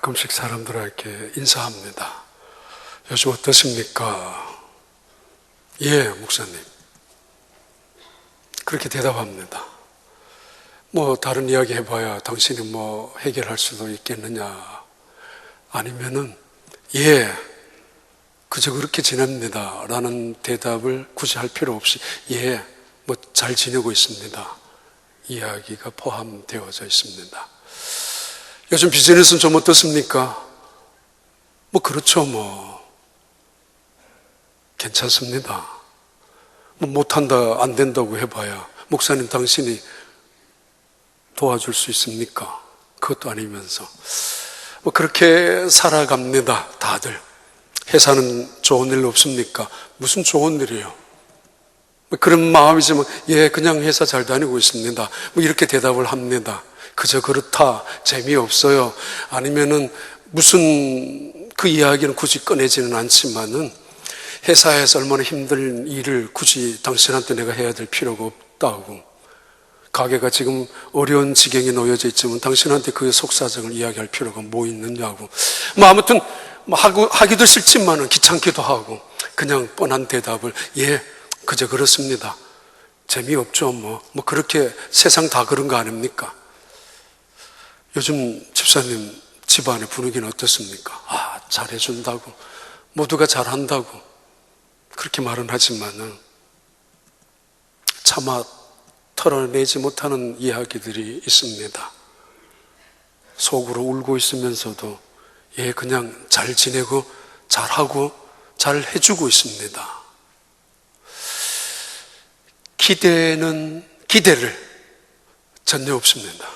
가끔씩 사람들에게 인사합니다. 요즘 어떠십니까? 예, 목사님. 그렇게 대답합니다. 다른 이야기 해봐야 당신이 해결할 수도 있겠느냐. 아니면은, 예, 그저 그렇게 지냅니다. 라는 대답을 굳이 할 필요 없이, 예, 잘 지내고 있습니다. 이야기가 포함되어져 있습니다. 요즘 비즈니스는 좀 어떻습니까? 그렇죠, 괜찮습니다. 못한다, 안 된다고 해봐야, 목사님 당신이 도와줄 수 있습니까? 그것도 아니면서. 그렇게 살아갑니다, 다들. 회사는 좋은 일 없습니까? 무슨 좋은 일이에요? 그런 마음이지만, 예, 그냥 회사 잘 다니고 있습니다. 이렇게 대답을 합니다. 그저 그렇다, 재미없어요. 아니면은 무슨 그 이야기는 굳이 꺼내지는 않지만은 회사에서 얼마나 힘든 일을 굳이 당신한테 내가 해야 될 필요가 없다고. 가게가 지금 어려운 지경에 놓여져 있지만 당신한테 그 속사정을 이야기할 필요가 뭐 있느냐고. 아무튼 하기도 싫지만은 귀찮기도 하고 그냥 뻔한 대답을 예, 그저 그렇습니다. 재미없죠. 그렇게 세상 다 그런 거 아닙니까? 요즘 집사님 집안의 분위기는 어떻습니까? 잘해준다고, 모두가 잘한다고 그렇게 말은 하지만은 차마 털어내지 못하는 이야기들이 있습니다. 속으로 울고 있으면서도 예, 그냥 잘 지내고 잘하고 잘 해주고 있습니다. 기대를 전혀 없습니다.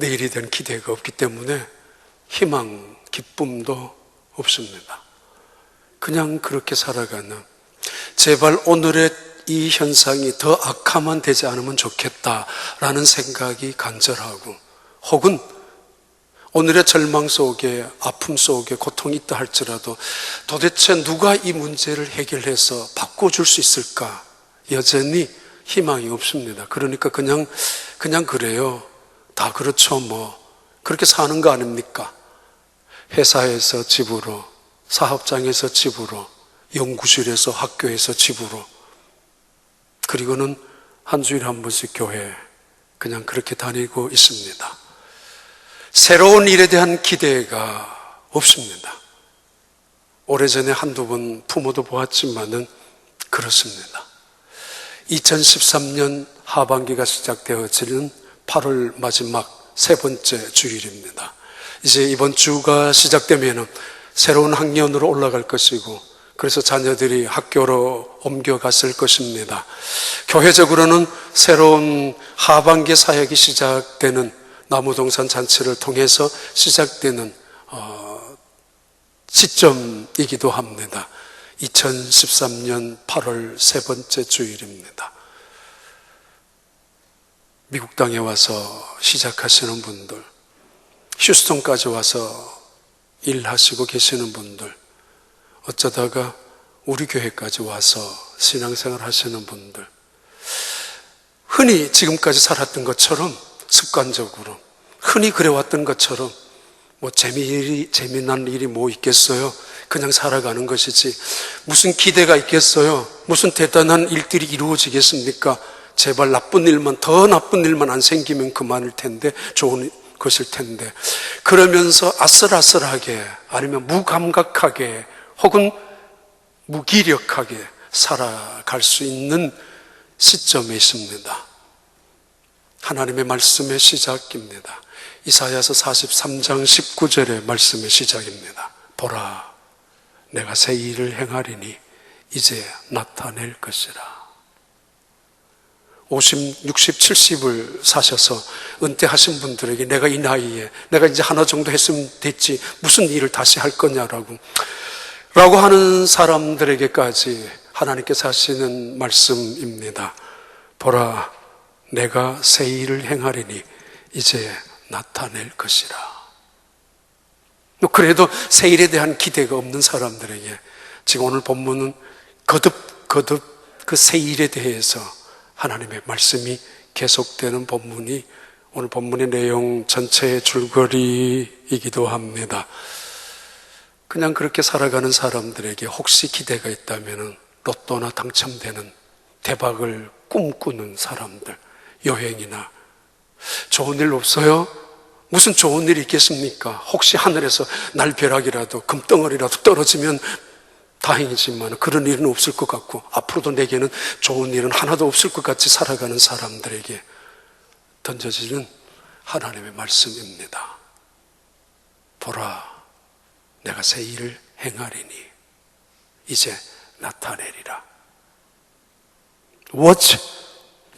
내일에 대한 기대가 없기 때문에 희망, 기쁨도 없습니다. 그냥 그렇게 살아가는, 제발 오늘의 이 현상이 더 악화만 되지 않으면 좋겠다라는 생각이 간절하고, 혹은 오늘의 절망 속에, 아픔 속에 고통이 있다 할지라도 도대체 누가 이 문제를 해결해서 바꿔줄 수 있을까? 여전히 희망이 없습니다. 그러니까 그냥 그래요. 다 그렇죠. 그렇게 사는 거 아닙니까? 회사에서 집으로, 사업장에서 집으로, 연구실에서 학교에서 집으로, 그리고는 한 주일에 한 번씩 교회, 그냥 그렇게 다니고 있습니다. 새로운 일에 대한 기대가 없습니다. 오래전에 한두 번 부모도 보았지만은 그렇습니다. 2013년 하반기가 시작되어지는 8월 마지막 세 번째 주일입니다. 이제 이번 주가 시작되면 새로운 학년으로 올라갈 것이고, 그래서 자녀들이 학교로 옮겨갔을 것입니다. 교회적으로는 새로운 하반기 사역이 시작되는, 나무동산 잔치를 통해서 시작되는 시점이기도 합니다. 2013년 8월 세 번째 주일입니다. 미국 땅에 와서 시작하시는 분들, 휴스턴까지 와서 일하시고 계시는 분들, 어쩌다가 우리 교회까지 와서 신앙생활 하시는 분들, 흔히 지금까지 살았던 것처럼 습관적으로, 흔히 그래왔던 것처럼 재미난 일이 뭐 있겠어요? 그냥 살아가는 것이지 무슨 기대가 있겠어요? 무슨 대단한 일들이 이루어지겠습니까? 제발 더 나쁜 일만 안 생기면 그만일 텐데, 좋은 것일 텐데, 그러면서 아슬아슬하게, 아니면 무감각하게, 혹은 무기력하게 살아갈 수 있는 시점에 있습니다. 하나님의 말씀의 시작입니다. 이사야서 43장 19절의 말씀의 시작입니다. 보라, 내가 새 일을 행하리니 이제 나타낼 것이라. 50, 60, 70을 사셔서 은퇴하신 분들에게 내가 이 나이에 내가 이제 하나 정도 했으면 됐지 무슨 일을 다시 할 거냐라고 하는 사람들에게까지 하나님께서 하시는 말씀입니다. 보라, 내가 새 일을 행하리니 이제 나타낼 것이라. 그래도 새 일에 대한 기대가 없는 사람들에게 지금 오늘 본문은 거듭 그 새 일에 대해서 하나님의 말씀이 계속되는 본문이 오늘 본문의 내용 전체의 줄거리이기도 합니다. 그냥 그렇게 살아가는 사람들에게 혹시 기대가 있다면 로또나 당첨되는 대박을 꿈꾸는 사람들, 여행이나 좋은 일 없어요? 무슨 좋은 일이 있겠습니까? 혹시 하늘에서 날벼락이라도 금덩어리라도 떨어지면 다행이지만 그런 일은 없을 것 같고 앞으로도 내게는 좋은 일은 하나도 없을 것 같이 살아가는 사람들에게 던져지는 하나님의 말씀입니다. 보라, 내가 새 일을 행하리니 이제 나타내리라. Watch,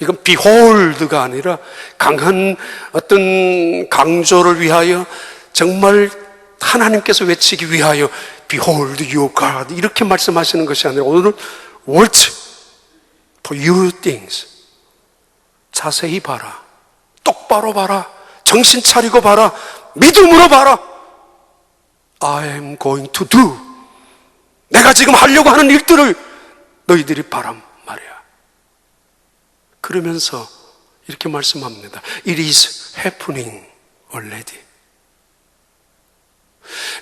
이건 behold가 아니라 강한 어떤 강조를 위하여 정말 하나님께서 외치기 위하여 Behold your God 이렇게 말씀하시는 것이 아니라 오늘은 Watch for your things. 자세히 봐라, 똑바로 봐라, 정신 차리고 봐라, 믿음으로 봐라. I am going to do. 내가 지금 하려고 하는 일들을 너희들이 봐란 말이야. 그러면서 이렇게 말씀합니다. It is happening already.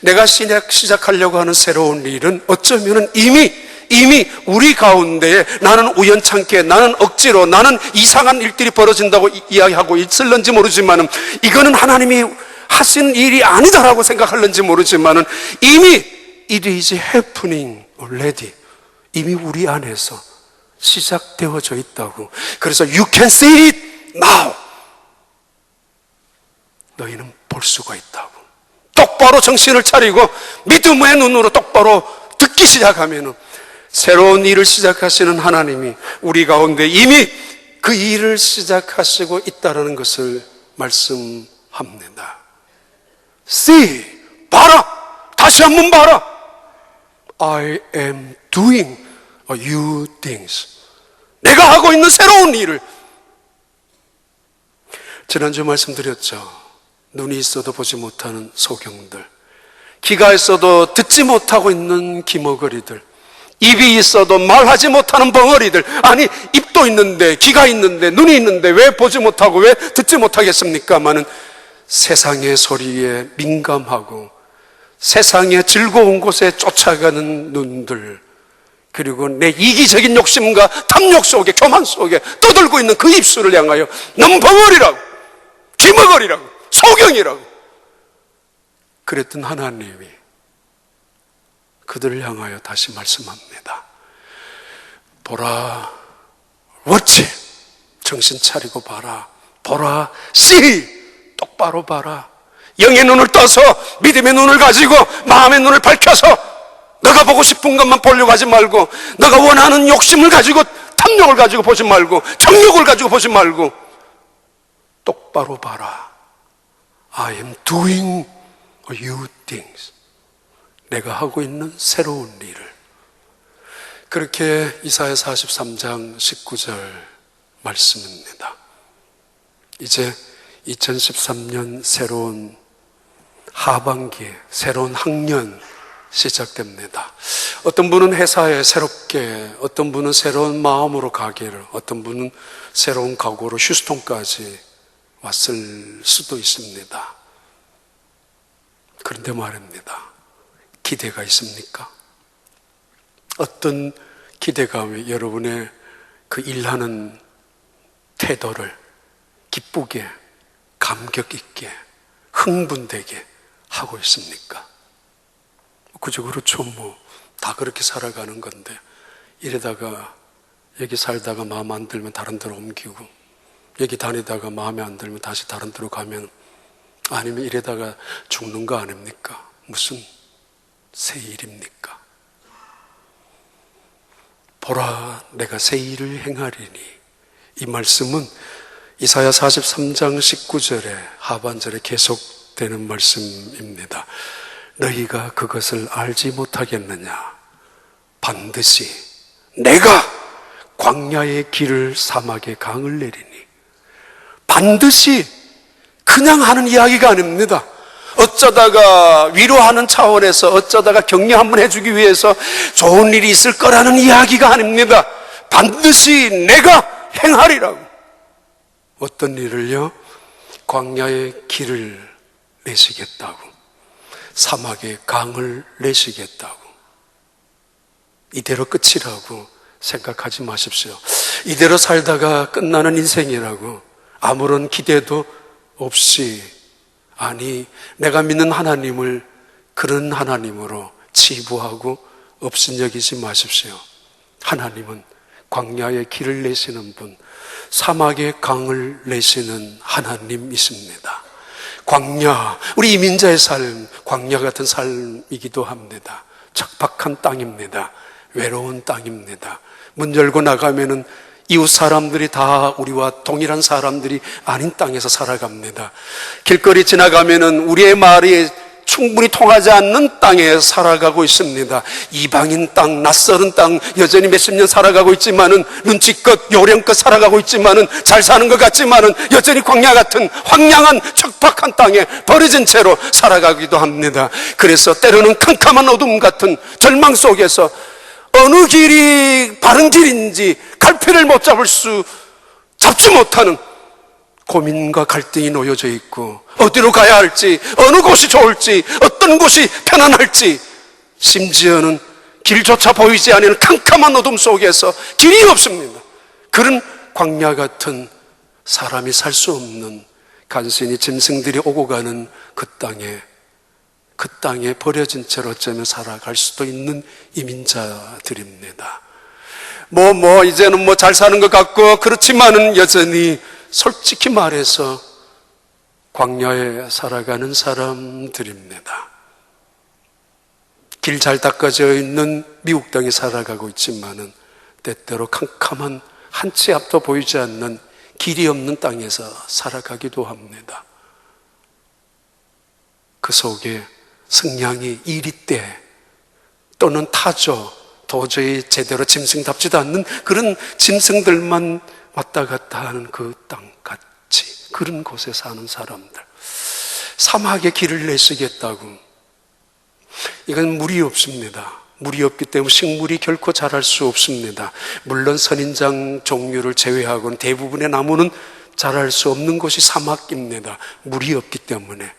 내가 시작하려고 하는 새로운 일은 어쩌면 이미 우리 가운데에 나는 우연찮게, 나는 억지로, 나는 이상한 일들이 벌어진다고 이야기하고 있을는지 모르지만 이거는 하나님이 하신 일이 아니다라고 생각할는지 모르지만 이미 it is happening already. 이미 우리 안에서 시작되어져 있다고. 그래서 you can see it now. 너희는 볼 수가 있다고. 똑바로 정신을 차리고 믿음의 눈으로 똑바로 듣기 시작하면 새로운 일을 시작하시는 하나님이 우리 가운데 이미 그 일을 시작하시고 있다는 것을 말씀합니다. See, 봐라. 다시 한번 봐라. I am doing new things. 내가 하고 있는 새로운 일을. 지난주 말씀드렸죠. 눈이 있어도 보지 못하는 소경들, 귀가 있어도 듣지 못하고 있는 기머거리들, 입이 있어도 말하지 못하는 벙어리들. 아니, 입도 있는데, 귀가 있는데, 눈이 있는데 왜 보지 못하고 왜 듣지 못하겠습니까마는 세상의 소리에 민감하고 세상의 즐거운 곳에 쫓아가는 눈들, 그리고 내 이기적인 욕심과 탐욕 속에, 교만 속에 떠들고 있는 그 입술을 향하여 넌 벙어리라고, 귀머거리라고, 소경이라고 그랬던 하나님이 그들을 향하여 다시 말씀합니다. 보라, watch, 정신 차리고 봐라. 보라, see, 똑바로 봐라. 영의 눈을 떠서 믿음의 눈을 가지고 마음의 눈을 밝혀서 너가 보고 싶은 것만 보려고 하지 말고, 너가 원하는 욕심을 가지고, 탐욕을 가지고 보지 말고, 정욕을 가지고 보지 말고 똑바로 봐라. I am doing new things. 내가 하고 있는 새로운 일을. 그렇게 이사야 43장 19절 말씀입니다. 이제 2013년 새로운 하반기, 새로운 학년 시작됩니다. 어떤 분은 회사에 새롭게, 어떤 분은 새로운 마음으로 가기를, 어떤 분은 새로운 각오로 휴스톤까지 왔을 수도 있습니다. 그런데 말입니다. 기대가 있습니까? 어떤 기대감이 여러분의 그 일하는 태도를 기쁘게, 감격 있게, 흥분되게 하고 있습니까? 그저 그렇죠. 다 그렇게 살아가는 건데, 이러다가 여기 살다가 마음 안 들면 다른 데로 옮기고, 여기 다니다가 마음에 안 들면 다시 다른 데로 가면, 아니면 이러다가 죽는 거 아닙니까? 무슨 새 일입니까? 보라, 내가 새 일을 행하리니. 이 말씀은 이사야 43장 19절에 하반절에 계속되는 말씀입니다. 너희가 그것을 알지 못하겠느냐? 반드시 내가 광야의 길을 사막의 강을 내리니. 반드시 그냥 하는 이야기가 아닙니다. 어쩌다가 위로하는 차원에서, 어쩌다가 격려 한번 해주기 위해서 좋은 일이 있을 거라는 이야기가 아닙니다. 반드시 내가 행하리라고. 어떤 일을요? 광야의 길을 내시겠다고, 사막의 강을 내시겠다고. 이대로 끝이라고 생각하지 마십시오. 이대로 살다가 끝나는 인생이라고 아무런 기대도 없이, 아니, 내가 믿는 하나님을 그런 하나님으로 치부하고 업신여기지 마십시오. 하나님은 광야의 길을 내시는 분, 사막의 강을 내시는 하나님이십니다. 광야, 우리 이민자의 삶, 광야 같은 삶이기도 합니다. 척박한 땅입니다. 외로운 땅입니다. 문 열고 나가면은 이웃 사람들이 다 우리와 동일한 사람들이 아닌 땅에서 살아갑니다. 길거리 지나가면은 우리의 말이 충분히 통하지 않는 땅에 살아가고 있습니다. 이방인 땅, 낯설은 땅, 여전히 몇십 년 살아가고 있지만은, 눈치껏 요령껏 살아가고 있지만은, 잘 사는 것 같지만은, 여전히 광야 같은 황량한 척박한 땅에 버려진 채로 살아가기도 합니다. 그래서 때로는 캄캄한 어둠 같은 절망 속에서 어느 길이 바른 길인지 갈피를 못 잡지 못하는 고민과 갈등이 놓여져 있고, 어디로 가야 할지, 어느 곳이 좋을지, 어떤 곳이 편안할지, 심지어는 길조차 보이지 않는 캄캄한 어둠 속에서 길이 없습니다. 그런 광야 같은 사람이 살 수 없는, 간신히 짐승들이 오고 가는 그 땅에 버려진 채로 어쩌면 살아갈 수도 있는 이민자들입니다. 이제는 잘 사는 것 같고, 그렇지만은 여전히 솔직히 말해서 광야에 살아가는 사람들입니다. 길 잘 닦아져 있는 미국 땅에 살아가고 있지만은, 때때로 캄캄한 한 치 앞도 보이지 않는 길이 없는 땅에서 살아가기도 합니다. 그 속에 승냥이, 이리떼 또는 타조, 도저히 제대로 짐승답지도 않는 그런 짐승들만 왔다 갔다 하는 그 땅같이, 그런 곳에 사는 사람들, 사막의 길을 내시겠다고. 이건 물이 없습니다. 물이 없기 때문에 식물이 결코 자랄 수 없습니다. 물론 선인장 종류를 제외하고는 대부분의 나무는 자랄 수 없는 곳이 사막입니다. 물이 없기 때문에.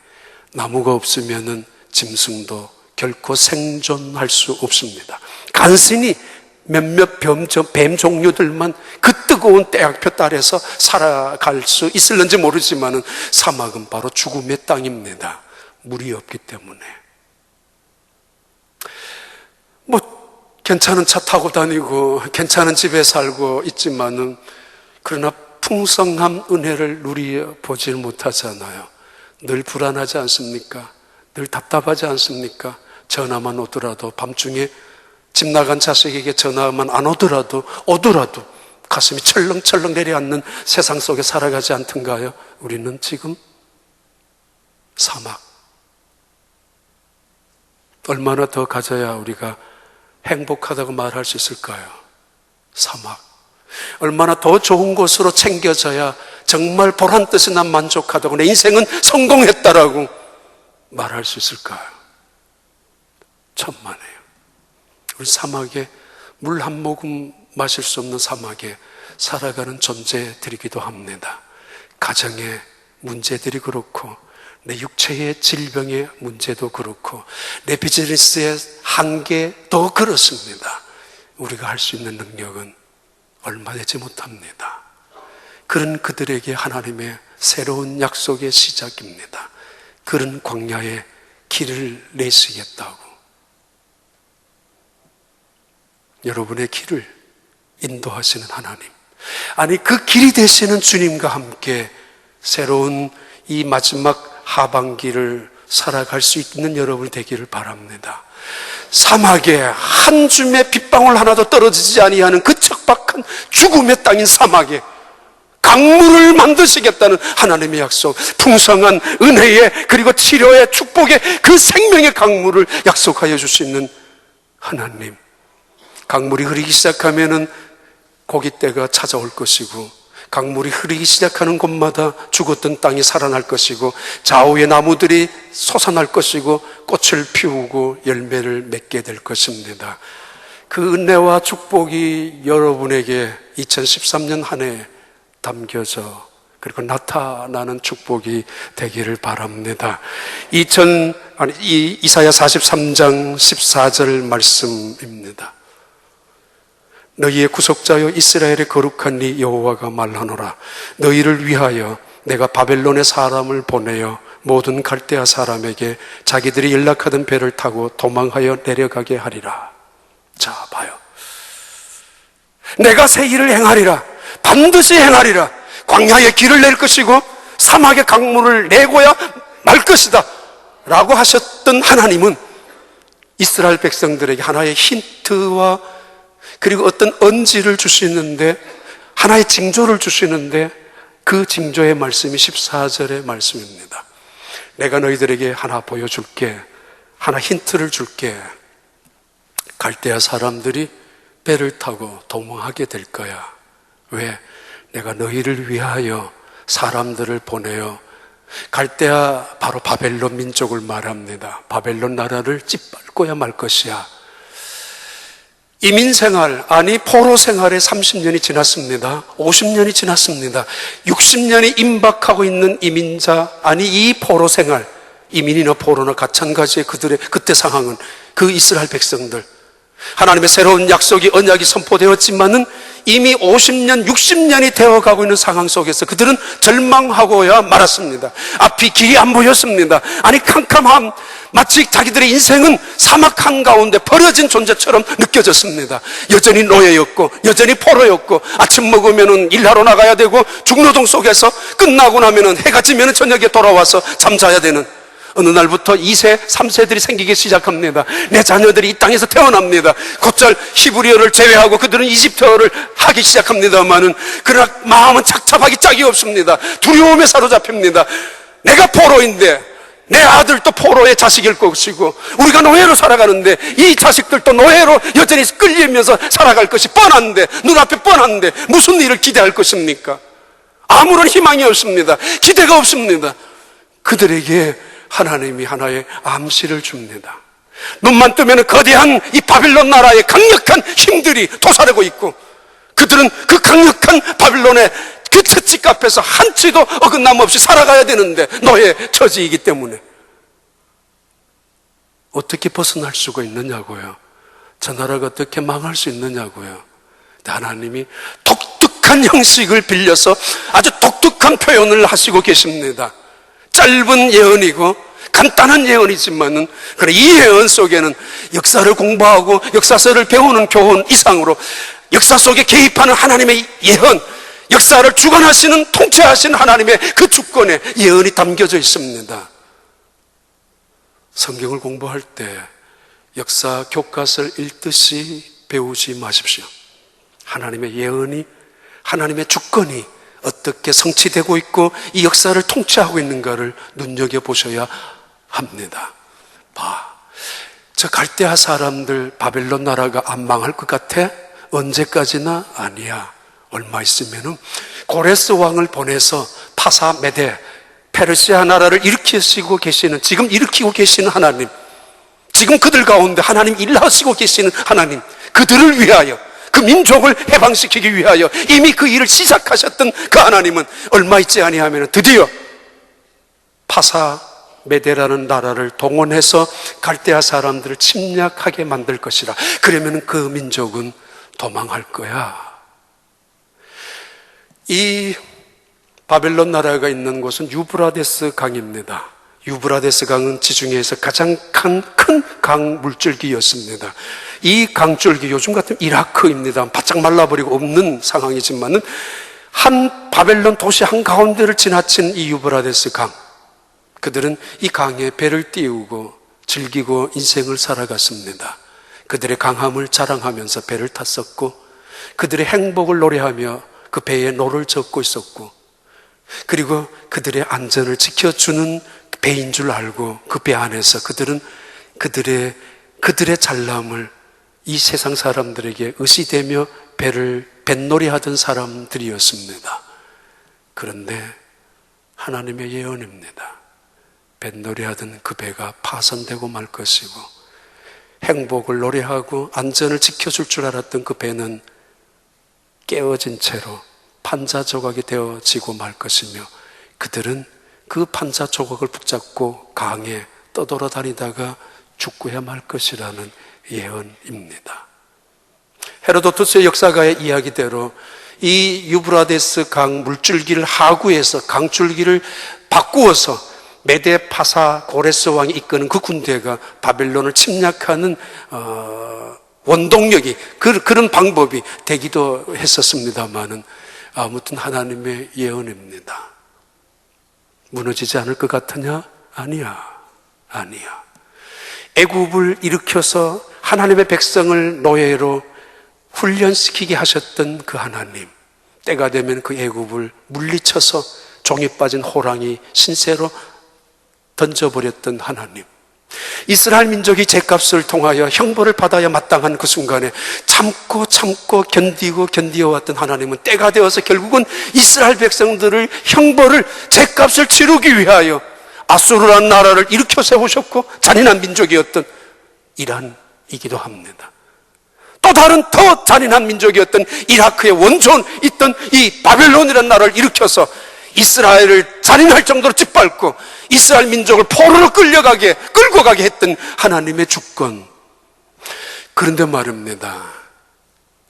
나무가 없으면은 짐승도 결코 생존할 수 없습니다. 간신히 몇몇 뱀 종류들만 그 뜨거운 태양볕 아래서 살아갈 수 있을는지 모르지만은, 사막은 바로 죽음의 땅입니다. 물이 없기 때문에. 괜찮은 차 타고 다니고 괜찮은 집에 살고 있지만은, 그러나 풍성한 은혜를 누려보질 못하잖아요. 늘 불안하지 않습니까? 늘 답답하지 않습니까? 전화만 오더라도, 밤중에 집 나간 자식에게 전화만 안 오더라도 가슴이 철렁철렁 내려앉는 세상 속에 살아가지 않던가요? 우리는 지금 사막, 얼마나 더 가져야 우리가 행복하다고 말할 수 있을까요? 사막, 얼마나 더 좋은 곳으로 챙겨져야 정말 보란듯이 난 만족하다고, 내 인생은 성공했다라고 말할 수 있을까요? 천만에요. 우리 사막에, 물 한 모금 마실 수 없는 사막에 살아가는 존재들이기도 합니다. 가정의 문제들이 그렇고, 내 육체의 질병의 문제도 그렇고, 내 비즈니스의 한계도 그렇습니다. 우리가 할 수 있는 능력은 얼마 되지 못합니다. 그런 그들에게 하나님의 새로운 약속의 시작입니다. 그런 광야에 길을 내시겠다고. 여러분의 길을 인도하시는 하나님, 아니 그 길이 되시는 주님과 함께 새로운 이 마지막 하반기를 살아갈 수 있는 여러분이 되기를 바랍니다. 사막에 한 줌의 빗방울 하나도 떨어지지 아니하는 그 척박한 죽음의 땅인 사막에 강물을 만드시겠다는 하나님의 약속, 풍성한 은혜의, 그리고 치료의, 축복의 그 생명의 강물을 약속하여 주시는 하나님. 강물이 흐르기 시작하면은 고깃대가 찾아올 것이고, 강물이 흐르기 시작하는 곳마다 죽었던 땅이 살아날 것이고, 좌우의 나무들이 솟아날 것이고, 꽃을 피우고 열매를 맺게 될 것입니다. 그 은혜와 축복이 여러분에게 2013년 한 해 담겨져 그리고 나타나는 축복이 되기를 바랍니다. 이사야 43장 14절 말씀입니다. 너희의 구속자여 이스라엘의 거룩한 네 여호와가 말하노라. 너희를 위하여 내가 바벨론의 사람을 보내어 모든 갈대아 사람에게 자기들이 연락하던 배를 타고 도망하여 내려가게 하리라. 자, 봐요. 내가 새 일을 행하리라. 반드시 행하리라. 광야에 길을 낼 것이고 사막에 강물을 내고야 말 것이다 라고 하셨던 하나님은 이스라엘 백성들에게 하나의 힌트와 그리고 어떤 언지를 주시는데, 하나의 징조를 주시는데, 그 징조의 말씀이 14절의 말씀입니다. 내가 너희들에게 하나 보여줄게. 하나 힌트를 줄게. 갈대아 사람들이 배를 타고 도망하게 될 거야. 왜? 내가 너희를 위하여 사람들을 보내어 갈대아, 바로 바벨론 민족을 말합니다. 바벨론 나라를 짓밟고야 말 것이야. 이민생활, 아니 포로 생활에 30년이 지났습니다. 50년이 지났습니다. 60년이 임박하고 있는 이민자, 아니 이 포로 생활, 이민이나 포로나 마찬가지의 그들의 그때 상황은, 그 이스라엘 백성들, 하나님의 새로운 약속이, 언약이 선포되었지만은 이미 50년, 60년이 되어가고 있는 상황 속에서 그들은 절망하고야 말았습니다. 앞이 길이 안 보였습니다. 아니 캄캄함, 마치 자기들의 인생은 사막 한가운데 버려진 존재처럼 느껴졌습니다. 여전히 노예였고 여전히 포로였고, 아침 먹으면 일하러 나가야 되고, 중노동 속에서 끝나고 나면 해가 지면 저녁에 돌아와서 잠자야 되는, 어느 날부터 2세, 3세들이 생기기 시작합니다. 내 자녀들이 이 땅에서 태어납니다. 곧잘 히브리어를 제외하고 그들은 이집트어를 하기 시작합니다만은, 그러나 마음은 착잡하기 짝이 없습니다. 두려움에 사로잡힙니다. 내가 포로인데 내 아들도 포로의 자식일 것이고, 우리가 노예로 살아가는데 이 자식들도 노예로 여전히 끌리면서 살아갈 것이 뻔한데, 눈앞에 뻔한데 무슨 일을 기대할 것입니까? 아무런 희망이 없습니다. 기대가 없습니다. 그들에게 하나님이 하나의 암시를 줍니다. 눈만 뜨면 거대한 이 바빌론 나라의 강력한 힘들이 도사리고 있고, 그들은 그 강력한 바빌론의 그 채찍 앞에서 한치도 어긋남 없이 살아가야 되는데 노예 처지이기 때문에 어떻게 벗어날 수가 있느냐고요. 저 나라가 어떻게 망할 수 있느냐고요. 하나님이 독특한 형식을 빌려서 아주 독특한 표현을 하시고 계십니다. 짧은 예언이고 간단한 예언이지만은, 그래 이 예언 속에는 역사를 공부하고 역사서를 배우는 교훈 이상으로 역사 속에 개입하는 하나님의 예언, 역사를 주관하시는, 통치하시는 하나님의 그 주권에 예언이 담겨져 있습니다. 성경을 공부할 때 역사 교과서를 읽듯이 배우지 마십시오. 하나님의 예언이, 하나님의 주권이 어떻게 성취되고 있고 이 역사를 통치하고 있는가를 눈여겨보셔야 합니다. 저 갈대아 사람들, 바벨론 나라가 안 망할 것 같아? 언제까지나? 아니야. 얼마 있으면은 고레스 왕을 보내서 파사 메데, 페르시아 나라를 일으키시고 계시는, 지금 일으키고 계시는 하나님, 지금 그들 가운데 하나님 일하시고 계시는 하나님, 그들을 위하여, 그 민족을 해방시키기 위하여 이미 그 일을 시작하셨던 그 하나님은 얼마 있지 아니하면 드디어 파사 메데라는 나라를 동원해서 갈대아 사람들을 침략하게 만들 것이라. 그러면 그 민족은 도망할 거야. 이 바벨론 나라가 있는 곳은 유브라데스 강입니다. 유브라데스 강은 지중해에서 가장 큰 강 물줄기였습니다. 이 강줄기, 요즘 같은 이라크입니다. 바짝 말라버리고 없는 상황이지만은 한 바벨론 도시 한가운데를 지나친 이 유브라데스 강, 그들은 이 강에 배를 띄우고 즐기고 인생을 살아갔습니다. 그들의 강함을 자랑하면서 배를 탔었고, 그들의 행복을 노래하며 그 배에 노를 젓고 있었고, 그리고 그들의 안전을 지켜주는 배인 줄 알고 그 배 안에서 그들은 그들의 잘남을 이 세상 사람들에게 의시되며 뱃놀이 하던 사람들이었습니다. 그런데 하나님의 예언입니다. 뱃놀이 하던 그 배가 파손되고 말 것이고, 행복을 노래하고 안전을 지켜줄 줄 알았던 그 배는 깨어진 채로 판자 조각이 되어지고 말 것이며 그들은 그 판자 조각을 붙잡고 강에 떠돌아다니다가 죽고야 말 것이라는 예언입니다. 헤로도투스의 역사가의 이야기대로 이 유브라데스 강 물줄기를 하구해서 강줄기를 바꾸어서 메데 파사 고레스 왕이 이끄는 그 군대가 바벨론을 침략하는 원동력이 그런 방법이 되기도 했었습니다마는 아무튼 하나님의 예언입니다. 무너지지 않을 것 같으냐? 아니야. 애굽을 일으켜서 하나님의 백성을 노예로 훈련시키게 하셨던 그 하나님, 때가 되면 그 애굽을 물리쳐서 종이 빠진 호랑이 신세로 던져버렸던 하나님, 이스라엘 민족이 죄값을 통하여 형벌을 받아야 마땅한 그 순간에 참고 견디어왔던 하나님은 때가 되어서 결국은 이스라엘 백성들을 형벌을 죄값을 치르기 위하여 아수르라는 나라를 일으켜 세우셨고 잔인한 민족이었던 이란이기도 합니다. 또 다른 더 잔인한 민족이었던 이라크의 원조원 있던 이 바벨론이라는 나라를 일으켜서 이스라엘을 잔인할 정도로 짓밟고 이스라엘 민족을 포로로 끌고 가게 했던 하나님의 주권. 그런데 말입니다,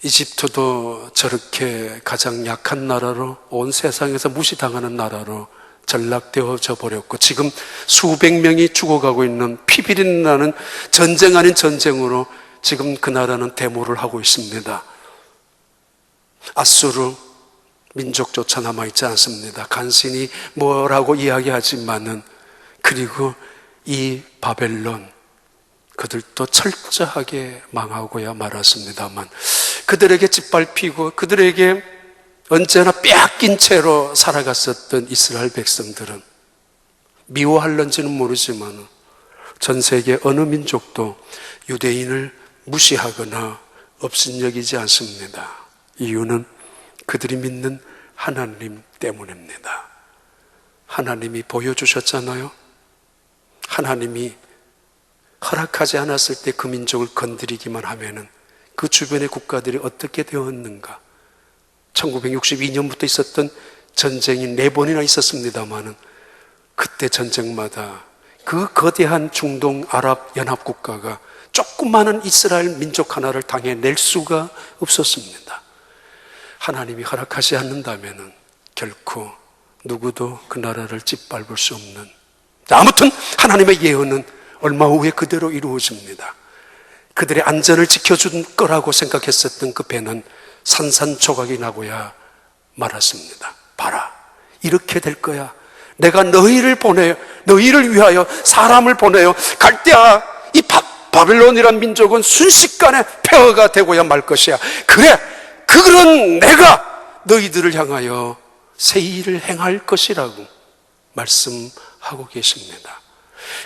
이집트도 저렇게 가장 약한 나라로, 온 세상에서 무시당하는 나라로 전락되어져 버렸고 지금 수백 명이 죽어가고 있는 피비린내나는 전쟁 아닌 전쟁으로 지금 그 나라는 데모를 하고 있습니다. 아수르 민족조차 남아있지 않습니다. 간신히 뭐라고 이야기하지만은, 그리고 이 바벨론, 그들도 철저하게 망하고야 말았습니다만 그들에게 짓밟히고 그들에게 언제나 빼앗긴 채로 살아갔었던 이스라엘 백성들은 미워할런지는 모르지만 전 세계 어느 민족도 유대인을 무시하거나 업신여기지 않습니다. 이유는 그들이 믿는 하나님 때문입니다. 하나님이 보여주셨잖아요. 하나님이 허락하지 않았을 때 그 민족을 건드리기만 하면은 그 주변의 국가들이 어떻게 되었는가. 1962년부터 있었던 전쟁이 4번이나 있었습니다마는 그때 전쟁마다 그 거대한 중동 아랍 연합국가가 조그마한 이스라엘 민족 하나를 당해낼 수가 없었습니다. 하나님이 허락하지 않는다면 결코 누구도 그 나라를 짓밟을 수 없는. 아무튼 하나님의 예언은 얼마 후에 그대로 이루어집니다. 그들의 안전을 지켜준 거라고 생각했었던 그 배는 산산조각이 나고야 말았습니다. 봐라, 이렇게 될 거야. 내가 너희를 위하여 사람을 보내요. 갈대아, 이 바벨론이란 민족은 순식간에 폐허가 되고야 말 것이야. 그래, 그런 내가 너희들을 향하여 새 일을 행할 것이라고 말씀하고 계십니다.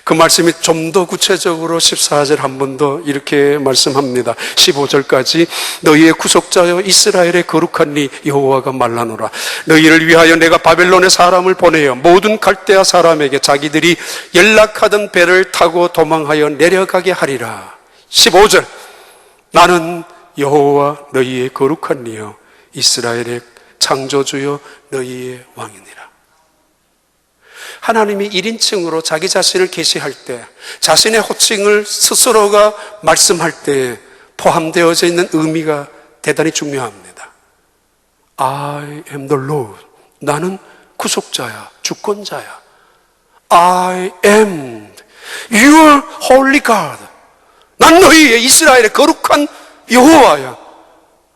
그 말씀이 좀 더 구체적으로 14절 한 번 더 이렇게 말씀합니다. 15절까지 너희의 구속자여 이스라엘의 거룩한 이 여호와가 말하노라. 너희를 위하여 내가 바벨론의 사람을 보내어 모든 갈대아 사람에게 자기들이 연락하던 배를 타고 도망하여 내려가게 하리라. 15절, 나는 여호와 너희의 거룩한 이여 이스라엘의 창조주여 너희의 왕이니라. 하나님이 1인칭으로 자기 자신을 계시할 때, 자신의 호칭을 스스로가 말씀할 때 포함되어져 있는 의미가 대단히 중요합니다. I am the Lord. 나는 구속자야, 주권자야. I am your holy God. 난 너희의 이스라엘의 거룩한 여호와야.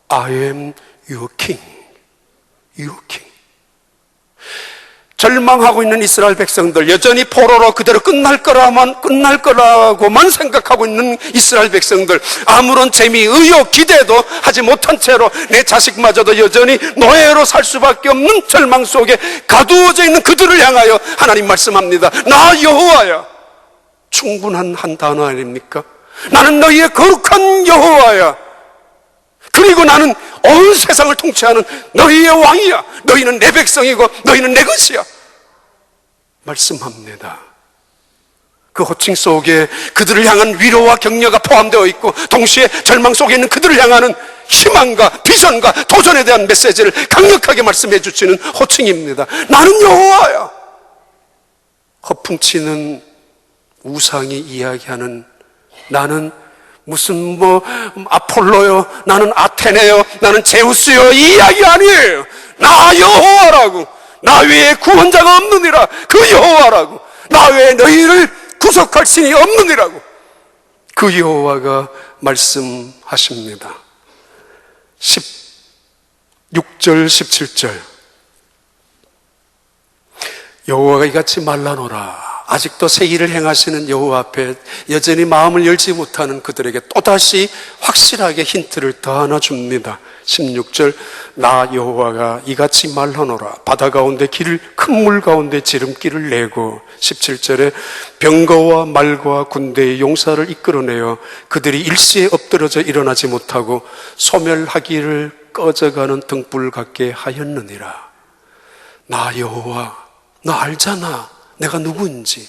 I am your king. Your king. 절망하고 있는 이스라엘 백성들, 여전히 포로로 그대로 끝날 거라고만 생각하고 있는 이스라엘 백성들, 아무런 재미, 의욕, 기대도 하지 못한 채로 내 자식마저도 여전히 노예로 살 수밖에 없는 절망 속에 가두어져 있는 그들을 향하여 하나님 말씀합니다. 나 여호와야. 충분한 한 단어 아닙니까? 나는 너희의 거룩한 여호와야. 그리고 나는 온 세상을 통치하는 너희의 왕이야. 너희는 내 백성이고 너희는 내 것이야. 말씀합니다. 그 호칭 속에 그들을 향한 위로와 격려가 포함되어 있고, 동시에 절망 속에 있는 그들을 향하는 희망과 비전과 도전에 대한 메시지를 강력하게 말씀해 주시는 호칭입니다. 나는 여호와야. 허풍치는 우상이 이야기하는 나는 무슨 아폴로요, 나는 아테네요, 나는 제우스요, 이 이야기 아니에요. 나 여호와라고. 나 외에 구원자가 없느니라. 그 여호와라고. 나 외에 너희를 구속할 신이 없느니라고. 그 여호와가 말씀하십니다. 16절 17절 여호와가 이같이 말라노라. 아직도 새 일을 행하시는 여호와 앞에 여전히 마음을 열지 못하는 그들에게 또다시 확실하게 힌트를 더 하나 줍니다. 16절 나 여호와가 이같이 말하노라. 바다 가운데 큰 물 가운데 지름길을 내고, 17절에 병거와 말과 군대의 용사를 이끌어내어 그들이 일시에 엎드러져 일어나지 못하고 소멸하기를 꺼져가는 등불 같게 하였느니라. 나 여호와, 너 알잖아 내가 누구인지.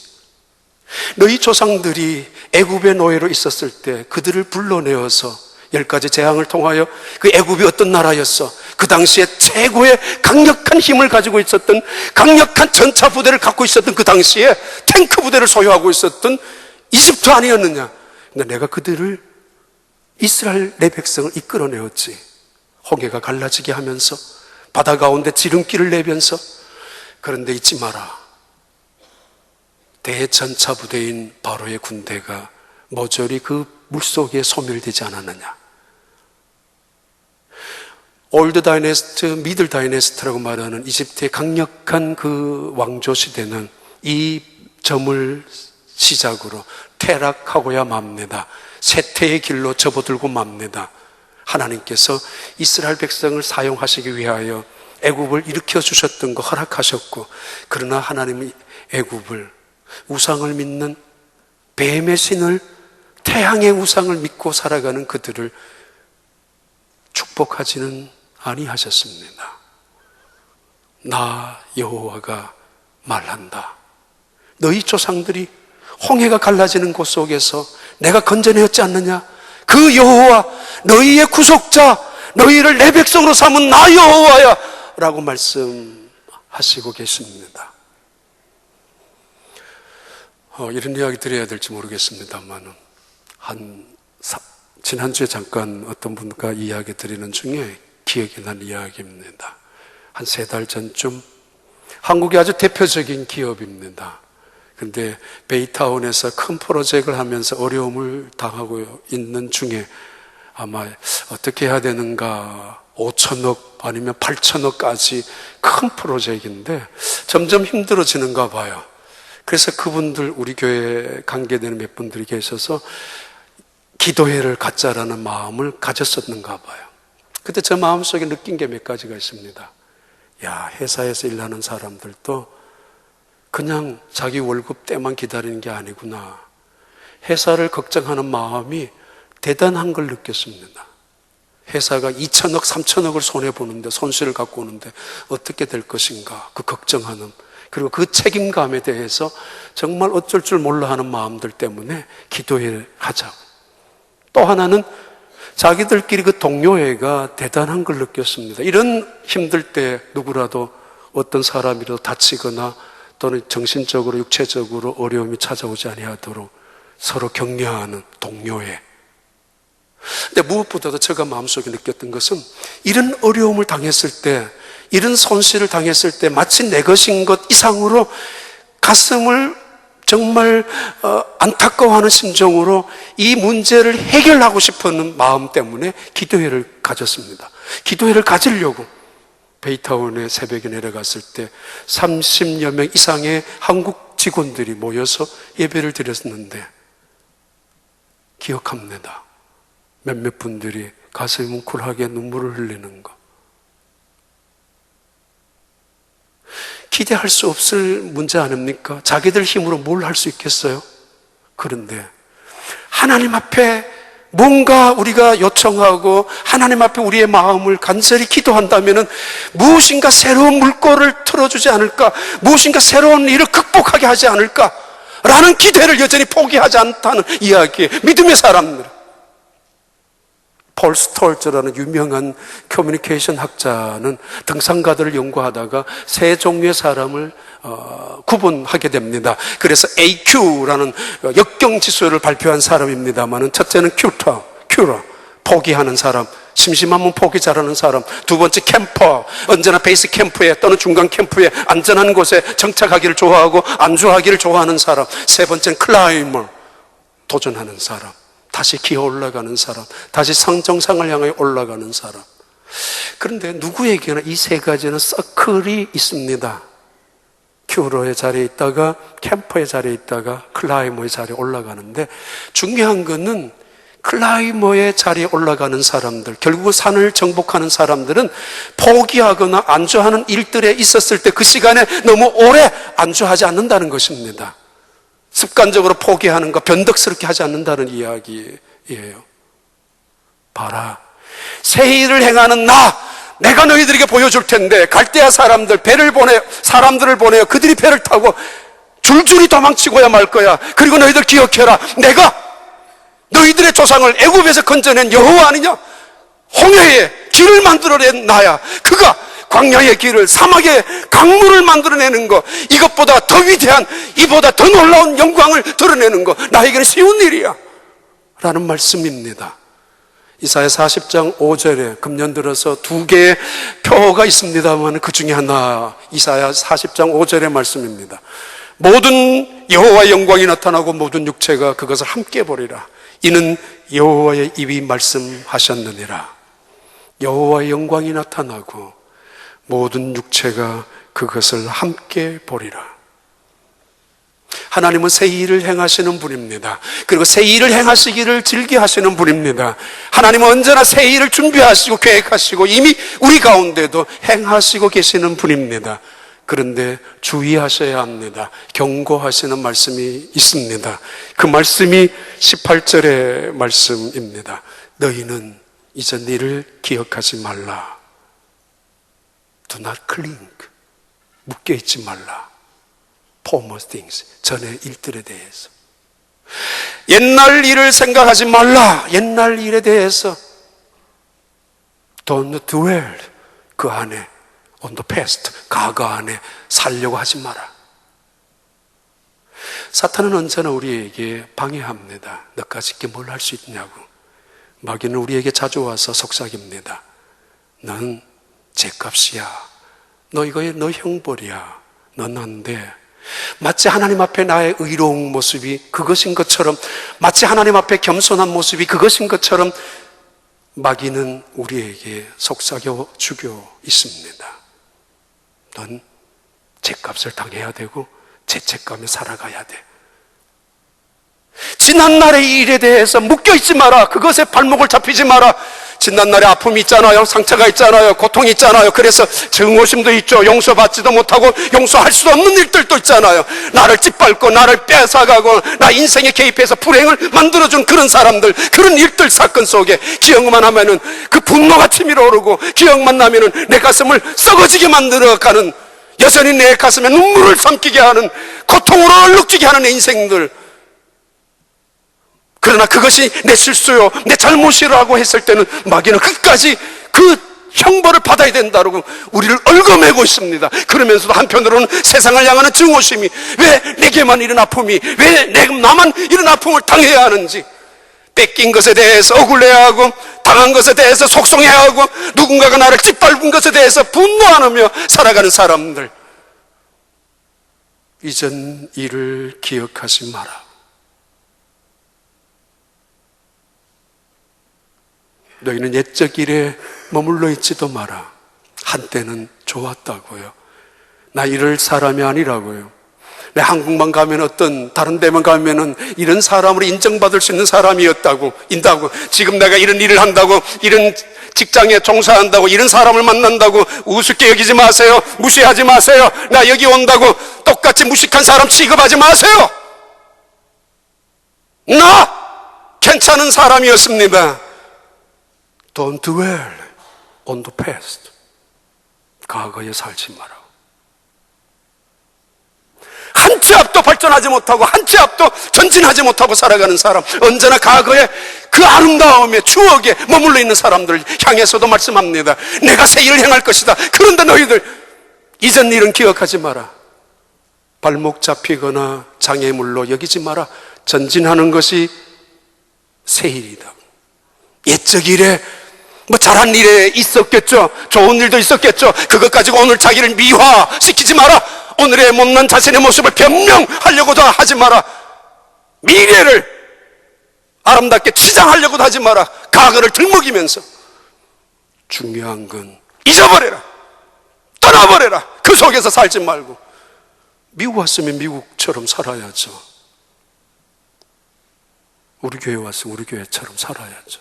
너희 조상들이 애굽의 노예로 있었을 때 그들을 불러내어서 10가지 재앙을 통하여, 그 애굽이 어떤 나라였어? 그 당시에 최고의 강력한 힘을 가지고 있었던, 강력한 전차 부대를 갖고 있었던, 그 당시에 탱크 부대를 소유하고 있었던 이집트 아니었느냐? 근데 내가 그들을, 이스라엘 내 백성을 이끌어내었지. 홍해가 갈라지게 하면서 바다 가운데 지름길을 내면서. 그런데 잊지 마라, 대전차 부대인 바로의 군대가 모조리 그 물속에 소멸되지 않았느냐. 올드 다이내스트, 미들 다이내스트라고 말하는 이집트의 강력한 그 왕조 시대는 이 점을 시작으로 퇴락하고야 맙니다. 쇠퇴의 길로 접어들고 맙니다. 하나님께서 이스라엘 백성을 사용하시기 위하여 애굽을 일으켜 주셨던 거 허락하셨고, 그러나 하나님이 애굽을, 우상을 믿는 뱀의 신을, 태양의 우상을 믿고 살아가는 그들을 축복하지는 아니하셨습니다. 나 여호와가 말한다. 너희 조상들이 홍해가 갈라지는 곳 속에서 내가 건져내었지 않느냐? 그 여호와, 너희의 구속자, 너희를 내 백성으로 삼은 나 여호와야 라고 말씀하시고 계십니다. 이런 이야기 드려야 될지 모르겠습니다만, 지난주에 잠깐 어떤 분과 이야기 드리는 중에 기억이 난 이야기입니다. 한 3달 전쯤, 한국의 아주 대표적인 기업입니다. 근데 베이타운에서 큰 프로젝트를 하면서 어려움을 당하고 있는 중에 아마 어떻게 해야 되는가, 5천억 아니면 8천억까지 큰 프로젝트인데 점점 힘들어지는가 봐요. 그래서 그분들, 우리 교회에 관계되는 몇 분들이 계셔서 기도회를 갖자라는 마음을 가졌었는가 봐요. 그때 제 마음속에 느낀 게 몇 가지가 있습니다. 야, 회사에서 일하는 사람들도 그냥 자기 월급 때만 기다리는 게 아니구나. 회사를 걱정하는 마음이 대단한 걸 느꼈습니다. 회사가 2천억, 3천억을 손해보는데, 손실을 갖고 오는데 어떻게 될 것인가, 그 걱정하는, 그리고 그 책임감에 대해서 정말 어쩔 줄 몰라 하는 마음들 때문에 기도회를 하자고. 또 하나는 자기들끼리 그 동료회가 대단한 걸 느꼈습니다. 이런 힘들 때 누구라도 어떤 사람이라도 다치거나 또는 정신적으로 육체적으로 어려움이 찾아오지 아니하도록 서로 격려하는 동료회. 근데 무엇보다도 제가 마음속에 느꼈던 것은, 이런 어려움을 당했을 때, 이런 손실을 당했을 때 마치 내 것인 것 이상으로 가슴을 정말 안타까워하는 심정으로 이 문제를 해결하고 싶은 마음 때문에 기도회를 가졌습니다. 기도회를 가지려고 베이타운에 새벽에 내려갔을 때 30여 명 이상의 한국 직원들이 모여서 예배를 드렸는데, 기억합니다. 몇몇 분들이 가슴이 뭉클하게 눈물을 흘리는 것. 기대할 수 없을 문제 아닙니까? 자기들 힘으로 뭘 할 수 있겠어요? 그런데 하나님 앞에 뭔가 우리가 요청하고 하나님 앞에 우리의 마음을 간절히 기도한다면 무엇인가 새로운 물꼬를 틀어주지 않을까? 무엇인가 새로운 일을 극복하게 하지 않을까? 라는 기대를 여전히 포기하지 않다는 이야기에 믿음의 사람들. 폴 스톨츠라는 유명한 커뮤니케이션 학자는 등산가들을 연구하다가 세 종류의 사람을 구분하게 됩니다. 그래서 AQ라는 역경지수를 발표한 사람입니다만, 첫째는 큐러, 포기하는 사람, 심심하면 포기 잘하는 사람. 두 번째 캠퍼, 언제나 베이스 캠프에 또는 중간 캠프에 안전한 곳에 정착하기를 좋아하고 안주하기를 좋아하는 사람. 세 번째는 클라이머, 도전하는 사람, 다시 기어 올라가는 사람, 다시 정상을 향해 올라가는 사람. 그런데 누구에게나 이 세 가지는 서클이 있습니다. 큐러의 자리에 있다가 캠퍼의 자리에 있다가 클라이머의 자리에 올라가는데, 중요한 것은 클라이머의 자리에 올라가는 사람들, 결국 산을 정복하는 사람들은 포기하거나 안주하는 일들에 있었을 때 그 시간에 너무 오래 안주하지 않는다는 것입니다. 습관적으로 포기하는 거, 변덕스럽게 하지 않는다는 이야기예요. 봐라, 새 일을 행하는 내가 너희들에게 보여줄 텐데, 갈대아 사람들 사람들을 보내어 그들이 배를 타고 줄줄이 도망치고야 말 거야. 그리고 너희들 기억해라, 내가 너희들의 조상을 애굽에서 건져낸 여호와 아니냐? 홍해에 길을 만들어낸 나야. 그가 광야의 길을, 사막의 강물을 만들어내는 거, 이것보다 더 위대한, 이보다 더 놀라운 영광을 드러내는 거, 나에게는 쉬운 일이야 라는 말씀입니다. 이사야 40장 5절에 금년 들어서 두 개의 표가 있습니다만, 그 중에 하나, 이사야 40장 5절의 말씀입니다. 모든 여호와의 영광이 나타나고 모든 육체가 그것을 함께 보리라. 이는 여호와의 입이 말씀하셨느니라. 여호와의 영광이 나타나고 모든 육체가 그것을 함께 보리라. 하나님은 새 일을 행하시는 분입니다. 그리고 새 일을 행하시기를 즐겨하시는 분입니다. 하나님은 언제나 새 일을 준비하시고 계획하시고 이미 우리 가운데도 행하시고 계시는 분입니다. 그런데 주의하셔야 합니다. 경고하시는 말씀이 있습니다. 그 말씀이 18절의 말씀입니다. 너희는 이전 일을 기억하지 말라. Do not cling. 묶여있지 말라. Former things. 전의 일들에 대해서. 옛날 일을 생각하지 말라. 옛날 일에 대해서. Don't dwell. 그 안에. On the past, 과거 안에 살려고 하지 마라. 사탄은 언제나 우리에게 방해합니다. 너까지 있게 뭘 할 수 있냐고. 마귀는 우리에게 자주 와서 속삭입니다. 넌 죗값이야. 너 형벌이야. 넌 안 돼. 마치 하나님 앞에 나의 의로운 모습이 그것인 것처럼, 마치 하나님 앞에 겸손한 모습이 그것인 것처럼 마귀는 우리에게 속삭여 주고 있습니다. 넌 죗값을 당해야 되고 죄책감에 살아가야 돼. 지난날의 일에 대해서 묶여있지 마라. 그것에 발목을 잡히지 마라. 지난날에 아픔이 있잖아요. 상처가 있잖아요. 고통이 있잖아요. 그래서 증오심도 있죠. 용서받지도 못하고 용서할 수 없는 일들도 있잖아요. 나를 짓밟고 나를 뺏어가고 나 인생에 개입해서 불행을 만들어준 그런 사람들, 그런 일들 사건 속에 기억만 하면은 그 분노가 치밀어 오르고, 기억만 나면은 내 가슴을 썩어지게 만들어가는, 여전히 내 가슴에 눈물을 삼키게 하는, 고통으로 얼룩지게 하는 내 인생들. 그러나 그것이 내 실수요, 내 잘못이라고 했을 때는 마귀는 끝까지 그 형벌을 받아야 된다고 우리를 얽어매고 있습니다. 그러면서도 한편으로는 세상을 향하는 증오심이, 왜 내게만 이런 아픔이, 왜 나만 이런 아픔을 당해야 하는지, 뺏긴 것에 대해서 억울해야 하고, 당한 것에 대해서 속송해야 하고, 누군가가 나를 짓밟은 것에 대해서 분노하며 살아가는 사람들. 이전 일을 기억하지 마라. 너희는 옛적 일에 머물러 있지도 마라. 한때는 좋았다고요. 나 이럴 사람이 아니라고요. 내 한국만 가면 다른 데만 가면은 이런 사람으로 인정받을 수 있는 사람이었다고, 지금 내가 이런 일을 한다고, 이런 직장에 종사한다고, 이런 사람을 만난다고 우습게 여기지 마세요. 무시하지 마세요. 나 여기 온다고 똑같이 무식한 사람 취급하지 마세요. 나 괜찮은 사람이었습니다. Don't dwell on the past. 과거에 살지 마라. 한 치 앞도 발전하지 못하고 한 치 앞도 전진하지 못하고 살아가는 사람, 언제나 과거의 그 아름다움의 추억에 머물러 있는 사람들을 향해서도 말씀합니다. 내가 새 일을 행할 것이다. 그런데 너희들 이전 일은 기억하지 마라. 발목 잡히거나 장애물로 여기지 마라. 전진하는 것이 새 일이다. 옛적 일에 잘한 일에 있었겠죠. 좋은 일도 있었겠죠. 그것 가지고 오늘 자기를 미화시키지 마라. 오늘의 못난 자신의 모습을 변명하려고도 하지 마라. 미래를 아름답게 치장하려고도 하지 마라. 과거를 들먹이면서 중요한 건 잊어버려라. 떠나버려라. 그 속에서 살지 말고 미국 왔으면 미국처럼 살아야죠. 우리 교회 왔으면 우리 교회처럼 살아야죠.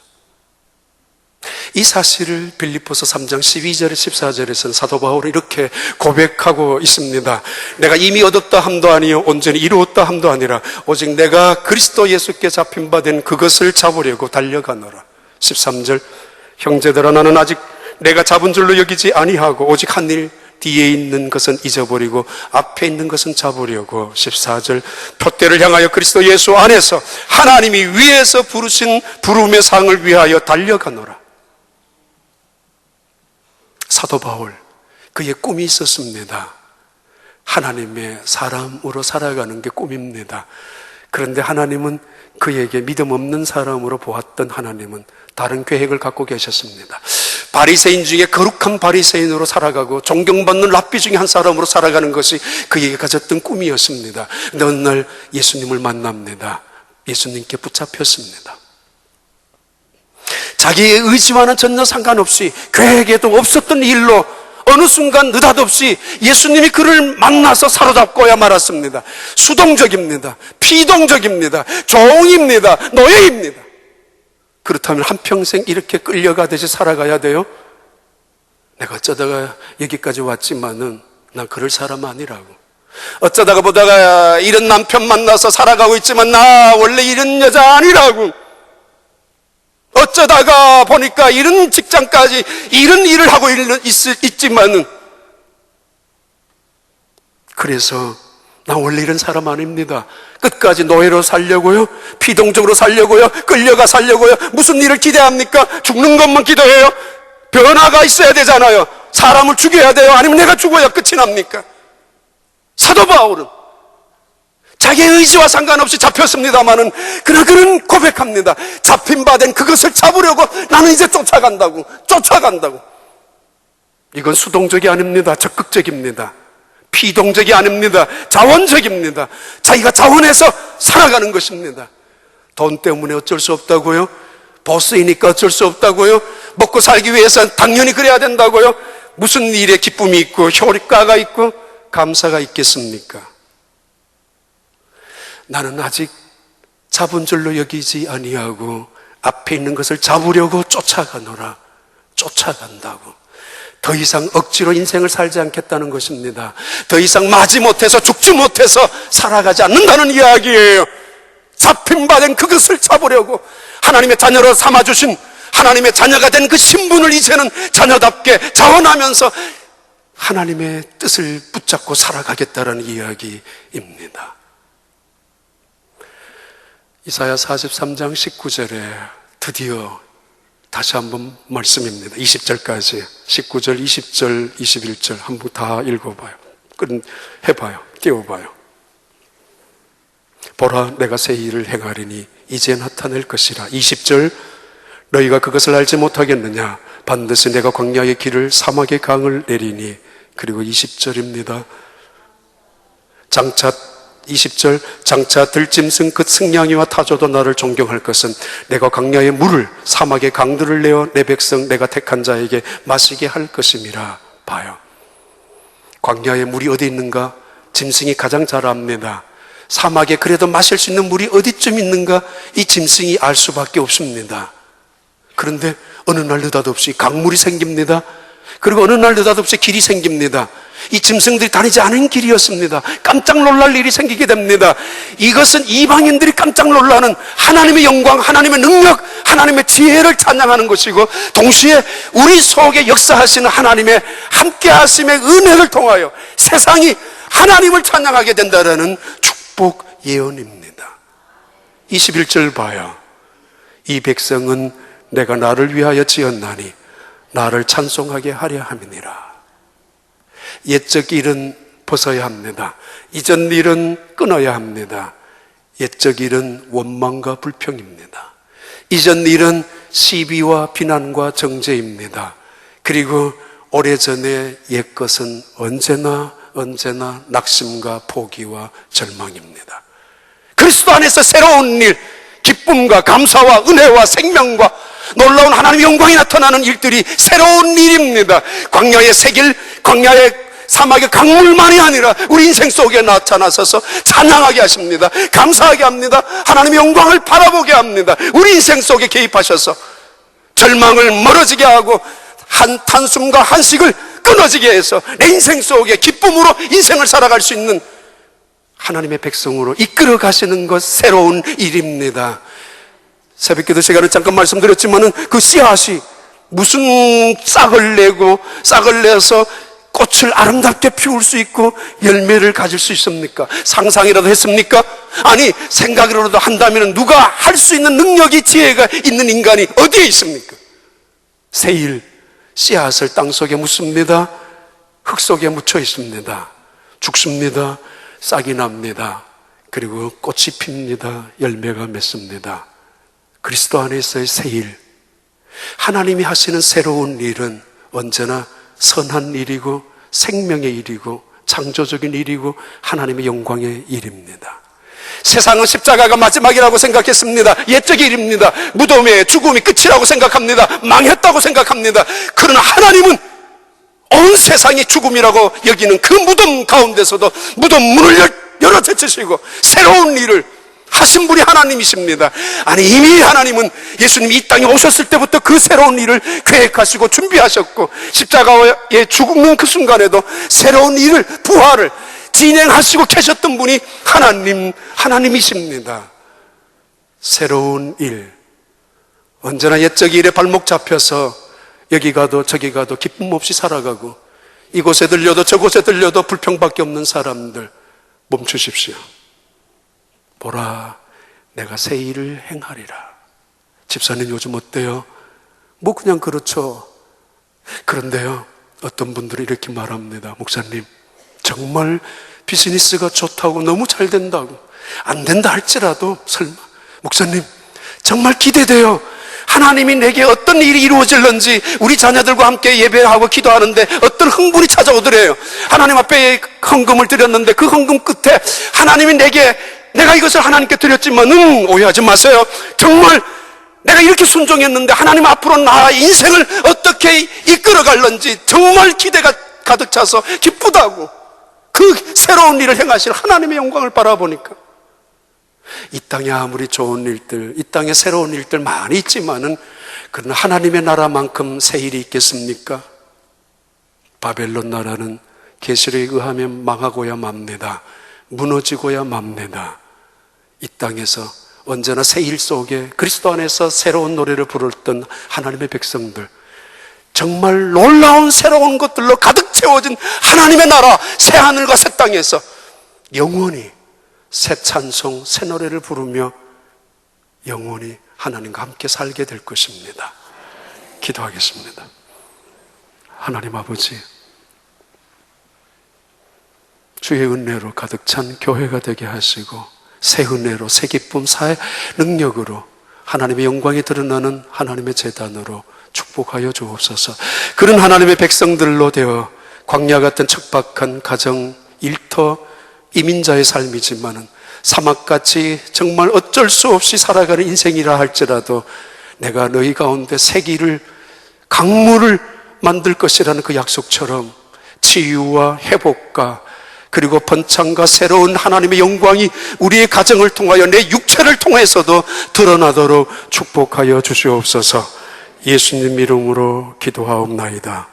이 사실을 빌립보서 3장 12절 14절에서는 사도 바울은 이렇게 고백하고 있습니다. 내가 이미 얻었다 함도 아니요 온전히 이루었다 함도 아니라 오직 내가 그리스도 예수께 잡힌 바 된 그것을 잡으려고 달려가노라. 13절 형제들아 나는 아직 내가 잡은 줄로 여기지 아니하고 오직 한 일 뒤에 있는 것은 잊어버리고 앞에 있는 것은 잡으려고. 14절 표대를 향하여 그리스도 예수 안에서 하나님이 위에서 부르신 부름의 상을 위하여 달려가노라. 사도 바울, 그의 꿈이 있었습니다. 하나님의 사람으로 살아가는 게 꿈입니다. 그런데 하나님은 그에게 믿음 없는 사람으로 보았던 하나님은 다른 계획을 갖고 계셨습니다. 바리새인 중에 거룩한 바리새인으로 살아가고 존경받는 랍비 중에 한 사람으로 살아가는 것이 그에게 가졌던 꿈이었습니다. 근데 어느 날 예수님을 만납니다. 예수님께 붙잡혔습니다. 자기의 의지와는 전혀 상관없이 계획에도 없었던 일로 어느 순간 느닷없이 예수님이 그를 만나서 사로잡고야 말았습니다. 수동적입니다. 피동적입니다. 종입니다. 노예입니다. 그렇다면 한평생 이렇게 끌려가듯이 살아가야 돼요? 내가 어쩌다가 여기까지 왔지만은 난 그럴 사람 아니라고. 어쩌다가 보다가 이런 남편 만나서 살아가고 있지만 나 원래 이런 여자 아니라고. 어쩌다가 보니까 이런 직장까지 이런 일을 하고 있지만은 그래서 나 원래 이런 사람 아닙니다. 끝까지 노예로 살려고요? 피동적으로 살려고요? 끌려가 살려고요? 무슨 일을 기대합니까? 죽는 것만 기도해요? 변화가 있어야 되잖아요. 사람을 죽여야 돼요? 아니면 내가 죽어야 끝이 납니까? 사도 바울은 자기의 의지와 상관없이 잡혔습니다마는 그러나 그는 고백합니다. 잡힌 바 된 그것을 잡으려고 나는 이제 쫓아간다고. 이건 수동적이 아닙니다. 적극적입니다. 피동적이 아닙니다. 자원적입니다. 자기가 자원해서 살아가는 것입니다. 돈 때문에 어쩔 수 없다고요? 보스이니까 어쩔 수 없다고요? 먹고 살기 위해서 당연히 그래야 된다고요? 무슨 일에 기쁨이 있고 효과가 있고 감사가 있겠습니까? 나는 아직 잡은 줄로 여기지 아니하고 앞에 있는 것을 잡으려고 쫓아가노라. 쫓아간다고. 더 이상 억지로 인생을 살지 않겠다는 것입니다. 더 이상 마지 못해서 죽지 못해서 살아가지 않는다는 이야기예요. 잡힌 바 된 그것을 잡으려고 하나님의 자녀로 삼아주신 하나님의 자녀가 된 그 신분을 이제는 자녀답게 자원하면서 하나님의 뜻을 붙잡고 살아가겠다는 이야기입니다. 이사야 43장 19절에 드디어 다시 한번 말씀입니다. 20절까지 19절, 20절, 21절 한번 다 읽어봐요. 해봐요. 띄워봐요. 보라 내가 새 일을 행하리니 이제 나타낼 것이라. 20절 너희가 그것을 알지 못하겠느냐 반드시 내가 광야의 길을 사막의 강을 내리니. 그리고 20절입니다. 장차 20절 장차 들짐승 그 승냥이와 타조도 나를 존경할 것은 내가 광야의 물을 사막의 강들을 내어 내 백성 내가 택한 자에게 마시게 할 것임이라. 봐요. 광야의 물이 어디 있는가? 짐승이 가장 잘 압니다. 사막에 그래도 마실 수 있는 물이 어디쯤 있는가? 이 짐승이 알 수밖에 없습니다. 그런데 어느 날 느닷없이 강물이 생깁니다. 그리고 어느 날 느닷없이 길이 생깁니다. 이 짐승들이 다니지 않은 길이었습니다. 깜짝 놀랄 일이 생기게 됩니다. 이것은 이방인들이 깜짝 놀라는 하나님의 영광, 하나님의 능력, 하나님의 지혜를 찬양하는 것이고 동시에 우리 속에 역사하시는 하나님의 함께하심의 은혜를 통하여 세상이 하나님을 찬양하게 된다라는 축복 예언입니다. 21절 봐요. 이 백성은 내가 나를 위하여 지었나니 나를 찬송하게 하려 함이니라. 옛적 일은 벗어야 합니다. 이전 일은 끊어야 합니다. 옛적 일은 원망과 불평입니다. 이전 일은 시비와 비난과 정죄입니다. 그리고 오래전의 옛것은 언제나 낙심과 포기와 절망입니다. 그리스도 안에서 새로운 일, 기쁨과 감사와 은혜와 생명과 놀라운 하나님의 영광이 나타나는 일들이 새로운 일입니다. 광야의 새길, 광야의 사막의 강물만이 아니라 우리 인생 속에 나타나셔서 찬양하게 하십니다. 감사하게 합니다. 하나님의 영광을 바라보게 합니다. 우리 인생 속에 개입하셔서 절망을 멀어지게 하고 한숨과 한식을 끊어지게 해서 내 인생 속에 기쁨으로 인생을 살아갈 수 있는 하나님의 백성으로 이끌어 가시는 것, 새로운 일입니다. 새벽기도 시간에 잠깐 말씀드렸지만은 그 씨앗이 무슨 싹을 내서 꽃을 아름답게 피울 수 있고 열매를 가질 수 있습니까? 상상이라도 했습니까? 아니, 생각이라도 한다면 누가 할 수 있는 능력이, 지혜가 있는 인간이 어디에 있습니까? 새일 씨앗을 땅속에 묻습니다. 흙 속에 묻혀 있습니다. 죽습니다. 싹이 납니다. 그리고 꽃이 핍니다. 열매가 맺습니다. 그리스도 안에서의 새일, 하나님이 하시는 새로운 일은 언제나 선한 일이고 생명의 일이고 창조적인 일이고 하나님의 영광의 일입니다. 세상은 십자가가 마지막이라고 생각했습니다. 옛적 일입니다. 무덤의 죽음이 끝이라고 생각합니다. 망했다고 생각합니다. 그러나 하나님은 온 세상이 죽음이라고 여기는 그 무덤 가운데서도 무덤 문을 열어 제치시고 새로운 일을 하신 분이 하나님이십니다. 아니, 이미 하나님은 예수님이 이 땅에 오셨을 때부터 그 새로운 일을 계획하시고 준비하셨고 십자가에 죽는 그 순간에도 새로운 일을, 부활을 진행하시고 계셨던 분이 하나님이십니다. 새로운 일, 언제나 옛적 일에 발목 잡혀서 여기 가도 저기 가도 기쁨 없이 살아가고 이곳에 들려도 저곳에 들려도 불평밖에 없는 사람들, 멈추십시오. 보라, 내가 새 일을 행하리라. 집사님 요즘 어때요? 뭐 그냥 그렇죠. 그런데요, 어떤 분들이 이렇게 말합니다. 목사님, 정말 비즈니스가 좋다고 너무 잘 된다고, 안 된다 할지라도 설마, 목사님 정말 기대돼요. 하나님이 내게 어떤 일이 이루어질는지 우리 자녀들과 함께 예배하고 기도하는데 어떤 흥분이 찾아오더래요. 하나님 앞에 헌금을 드렸는데 그 헌금 끝에 하나님이 내가 이것을 하나님께 드렸지만은 오해하지 마세요. 정말 내가 이렇게 순종했는데 하나님 앞으로 나의 인생을 어떻게 이끌어갈는지 정말 기대가 가득 차서 기쁘다고, 그 새로운 일을 행하실 하나님의 영광을 바라보니까 이 땅에 아무리 좋은 일들, 이 땅에 새로운 일들 많이 있지만은 그러나 하나님의 나라만큼 새 일이 있겠습니까? 바벨론 나라는 계시록에 의하면 망하고야 맙니다. 무너지고야 맙니다. 이 땅에서 언제나 새 일 속에 그리스도 안에서 새로운 노래를 부르던 하나님의 백성들, 정말 놀라운 새로운 것들로 가득 채워진 하나님의 나라, 새 하늘과 새 땅에서 영원히 새 찬송, 새 노래를 부르며 영원히 하나님과 함께 살게 될 것입니다. 기도하겠습니다. 하나님 아버지, 주의 은혜로 가득 찬 교회가 되게 하시고 새 은혜로, 새 기쁨, 새 능력으로 하나님의 영광이 드러나는 하나님의 제단으로 축복하여 주옵소서. 그런 하나님의 백성들로 되어 광야 같은 척박한 가정, 일터, 이민자의 삶이지만은 사막같이 정말 어쩔 수 없이 살아가는 인생이라 할지라도 내가 너희 가운데 새 길을, 강물을 만들 것이라는 그 약속처럼 치유와 회복과 그리고 번창과 새로운 하나님의 영광이 우리의 가정을 통하여 내 육체를 통해서도 드러나도록 축복하여 주시옵소서. 예수님 이름으로 기도하옵나이다.